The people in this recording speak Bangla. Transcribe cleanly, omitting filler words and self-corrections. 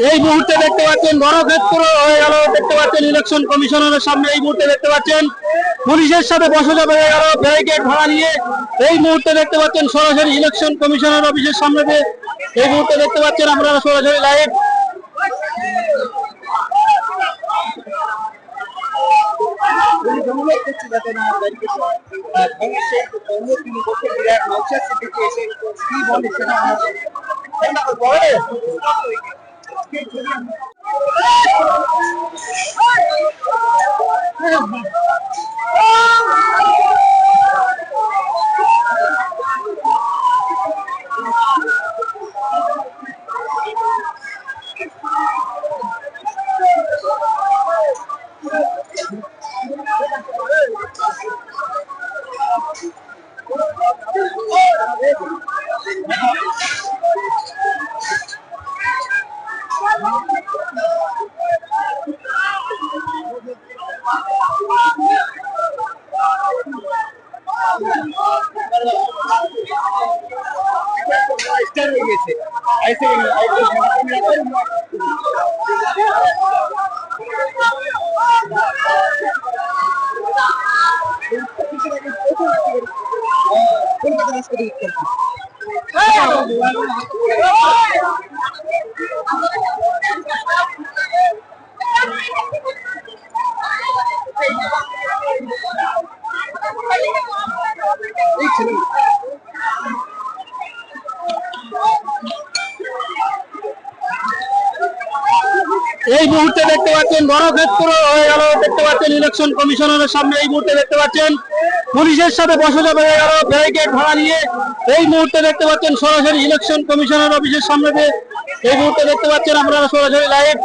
এই মুহূর্তে দেখতে পাচ্ছেন বড়ক্ষেত্র হয়ে গেল, দেখতে পাচ্ছেন ইলেকশন কমিশনারের সামনে এই মুহূর্তে দেখতে পাচ্ছেন পুলিশের সাথে বসে হয়ে গেল ব্যারিকেড ভাড়া নিয়ে। এই মুহূর্তে দেখতে পাচ্ছেন সরাসরি ইলেকশন কমিশনার অফিসের সামনে দিয়ে এই মুহূর্তে দেখতে পাচ্ছেন আপনারা সরাসরি লাইভ। এই মুহূর্তে দেখতে পাচ্ছেন বড়ক্ষেত্র হয়ে গেল, দেখতে পাচ্ছেন ইলেকশন কমিশনারের সামনে এই মুহূর্তে দেখতে পাচ্ছেন পুলিশের সাথে বসে হয়ে গেল ব্যারিকেড ভাড়া নিয়ে। এই মুহূর্তে দেখতে পাচ্ছেন সরাসরি ইলেকশন কমিশনার অফিসের সামনে দিয়ে এই মুহূর্তে দেখতে পাচ্ছেন আপনারা সরাসরি লাইভ।